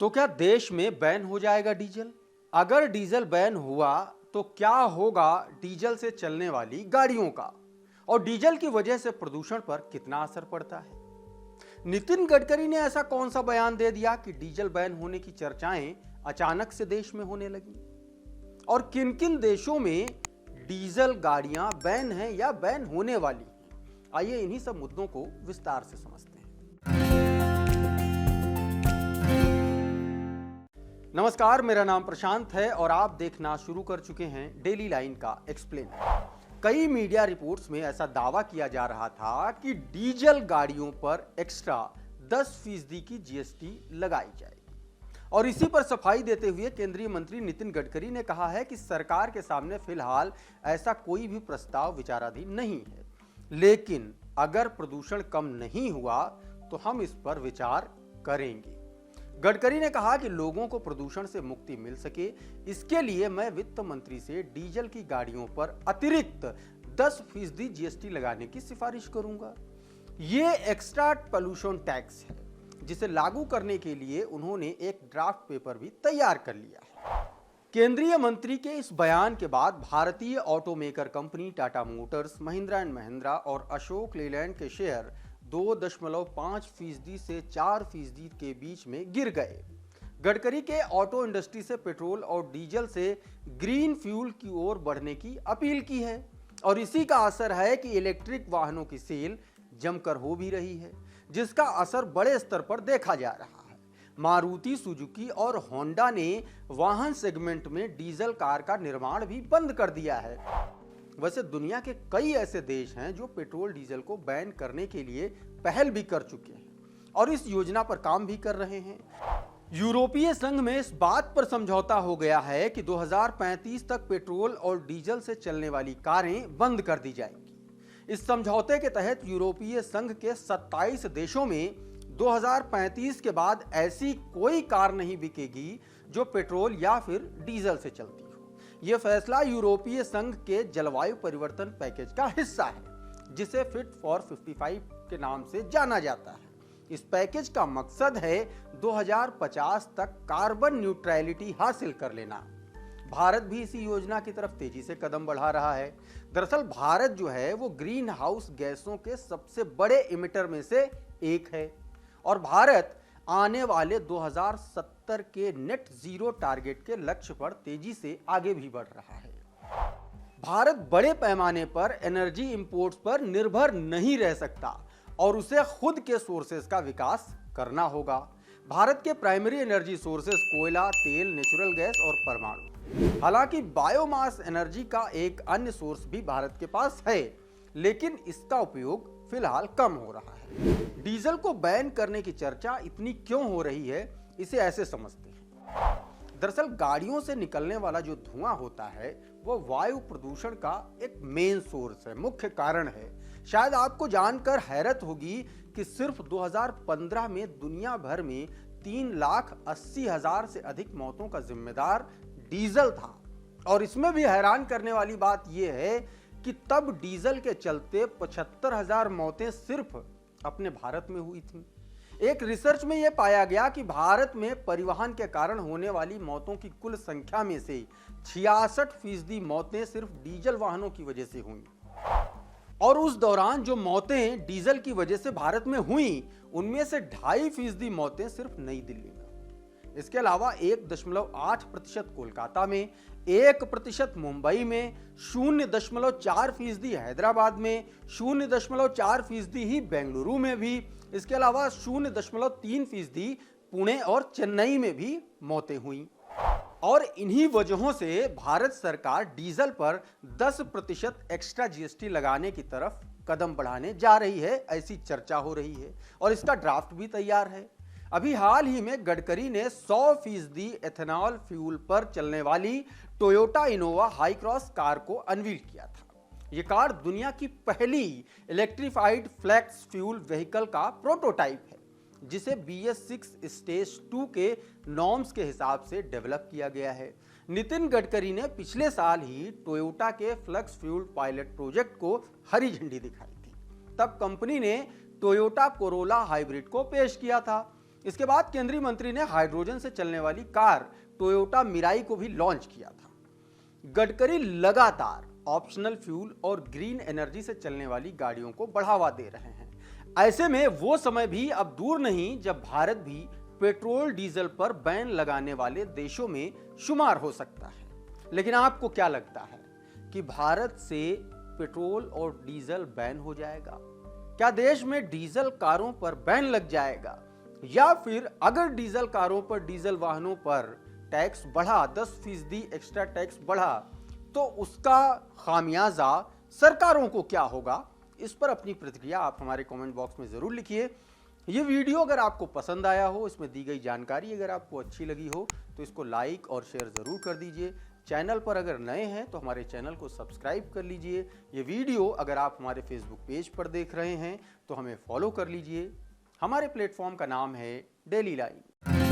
तो क्या देश में बैन हो जाएगा डीजल? अगर डीजल बैन हुआ तो क्या होगा डीजल से चलने वाली गाड़ियों का और डीजल की वजह से प्रदूषण पर कितना असर पड़ता है? नितिन गडकरी ने ऐसा कौन सा बयान दे दिया कि डीजल बैन होने की चर्चाएं अचानक से देश में होने लगी? और किन किन देशों में डीजल गाड़ियां बैन हैं या बैन होने वाली हैं? आइए इन्हीं सब मुद्दों को विस्तार से समझते हैं। नमस्कार, मेरा नाम प्रशांत है और आप देखना शुरू कर चुके हैं डेली लाइन का एक्सप्लेन। कई मीडिया रिपोर्ट्स में ऐसा दावा किया जा रहा था कि डीजल गाड़ियों पर एक्स्ट्रा 10% की जीएसटी लगाई जाएगी और इसी पर सफाई देते हुए केंद्रीय मंत्री नितिन गडकरी ने कहा है कि सरकार के सामने फिलहाल ऐसा कोई भी प्रस्ताव विचाराधीन नहीं है, लेकिन अगर प्रदूषण कम नहीं हुआ तो हम इस पर विचार करेंगे। गडकरी ने कहा कि लोगों को प्रदूषण से मुक्ति मिल सके, इसके लिए मैं वित्त मंत्री से डीजल की गाड़ियों पर अतिरिक्त 10% जीएसटी लगाने की सिफारिश करूंगा। ये एक्स्ट्रा पोल्यूशन टैक्स है जिसे लागू करने के लिए उन्होंने एक ड्राफ्ट पेपर भी तैयार कर लिया है। केंद्रीय मंत्री के इस बयान के बाद भारतीय automaker company Tata Motors, Mahindra and Mahindra और अशोक लेलैंड के शेयर 2.5% से 4% के बीच में गिर गए। गडकरी के ऑटो इंडस्ट्री से पेट्रोल और डीजल से ग्रीन फ्यूल की ओर बढ़ने की अपील की है और इसी का असर है कि इलेक्ट्रिक वाहनों की सेल जमकर हो भी रही है, जिसका असर बड़े स्तर पर देखा जा रहा है। मारुति सुजुकी और होंडा ने वाहन सेगमेंट में डीजल कार का निर्माण भी बंद कर दिया है। वैसे दुनिया के कई ऐसे देश हैं जो पेट्रोल डीजल को बैन करने के लिए पहल भी कर चुके हैं और इस योजना पर काम भी कर रहे हैं। यूरोपीय संघ में इस बात पर समझौता हो गया है कि 2035 तक पेट्रोल और डीजल से चलने वाली कारें बंद कर दी जाएंगी। इस समझौते के तहत यूरोपीय संघ के 27 देशों में 2035 के बाद ऐसी कोई कार नहीं बिकेगी जो पेट्रोल या फिर डीजल से चलती हो। यह फैसला यूरोपीय संघ के जलवायु परिवर्तन पैकेज का हिस्सा है, जिसे फिट फॉर 55 के नाम से जाना जाता है। इस पैकेज का मकसद है 2050 तक कार्बन न्यूट्रैलिटी हासिल कर लेना। भारत भी इसी योजना की तरफ तेजी से कदम बढ़ा रहा है। दरअसल भारत जो है वो ग्रीन हाउस गैसों के सबसे बड़े इमिटर में से एक है और भारत आने वाले 2070 के नेट जीरो टारगेट के लक्ष्य पर तेजी से आगे भी बढ़ रहा है। भारत बड़े पैमाने पर एनर्जी इंपोर्ट्स पर निर्भर नहीं रह सकता और उसे खुद के सोर्सेज का विकास करना होगा। भारत के प्राइमरी एनर्जी सोर्सेज कोयला, तेल, नेचुरल गैस और परमाणु। हालांकि बायोमास एनर्जी का एक अन्य सोर्स भी भारत के पास है, लेकिन इसका उपयोग फिलहाल कम हो रहा है। डीजल को बैन करने की चर्चा इतनी क्यों हो रही है, इसे ऐसे समझते हैं। दरअसल गाड़ियों से निकलने वाला जो धुआं होता है वो वायु प्रदूषण का एक मेन सोर्स है, मुख्य कारण है। शायद आपको जानकर हैरत होगी कि सिर्फ 2015 में दुनिया भर में 3,80,000 से अधिक मौतों का जिम्मेदार डीजल था और इसमें भी हैरान करने वाली बात यह है कि तब डीजल के चलते 75,000 मौतें सिर्फ अपने भारत में हुई थी। एक रिसर्च में यह पाया गया कि भारत में परिवहन के कारण होने वाली मौतों की कुल संख्या में से 66% मौतें सिर्फ डीजल वाहनों की वजह से हुई और उस दौरान जो मौतें डीजल की वजह से भारत में हुई उनमें से 2.5% मौतें सिर्फ नई दिल्ली में। इसके अलावा 1.8% कोलकाता में, 1% मुंबई में, 0.4% हैदराबाद में, 0.4% ही बेंगलुरु में भी, इसके अलावा 0.3% पुणे और चेन्नई में भी मौतें हुई। और इन्हीं वजहों से भारत सरकार डीजल पर 10% एक्स्ट्रा जीएसटी लगाने की तरफ कदम बढ़ाने जा रही है, ऐसी चर्चा हो रही है और इसका ड्राफ्ट भी तैयार है। अभी हाल ही में गडकरी ने 100% एथेनॉल फ्यूल पर चलने वाली Toyota Innova high cross car को अनवील किया था। यह कार दुनिया की पहली इलेक्ट्रिफाइड फ्लेक्स फ्यूल व्हीकल का प्रोटोटाइप है, जिसे BS6 स्टेज 2 के नॉर्म्स के हिसाब से डेवलप किया गया है। नितिन गडकरी ने पिछले साल ही टोयोटा के फ्लेक्स फ्यूल पायलट प्रोजेक्ट को हरी झंडी दिखाई थी। तब कंपनी ने टोयोटा कोरोला हाइब्रिड को पेश किया था। इसके बाद केंद्रीय मंत्री ने हाइड्रोजन से चलने वाली कार टोयोटा मिराई को भी लॉन्च किया था। गडकरी लगातार ऑप्शनल फ्यूल और ग्रीन एनर्जी से चलने वाली गाड़ियों को बढ़ावा दे रहे हैं। ऐसे में वो समय भी अब दूर नहीं जब भारत भी पेट्रोल डीजल पर बैन लगाने वाले देशों में शुमार हो सकता है। लेकिन आपको क्या लगता है कि भारत से पेट्रोल और डीजल बैन हो जाएगा? क्या देश में डीजल कारों पर बैन लग जाएगा? या फिर अगर डीजल कारों पर, डीजल वाहनों पर टैक्स बढ़ा, 10% एक्स्ट्रा टैक्स बढ़ा, तो उसका खामियाजा सरकारों को क्या होगा? इस पर अपनी प्रतिक्रिया आप हमारे कमेंट बॉक्स में जरूर लिखिए। ये वीडियो अगर आपको पसंद आया हो, इसमें दी गई जानकारी अगर आपको अच्छी लगी हो, तो इसको लाइक और शेयर जरूर कर दीजिए। चैनल पर अगर नए हैं तो हमारे चैनल को सब्सक्राइब कर लीजिए। ये वीडियो अगर आप हमारे फेसबुक पेज पर देख रहे हैं तो हमें फॉलो कर लीजिए। हमारे प्लेटफॉर्म का नाम है डेली लाइन।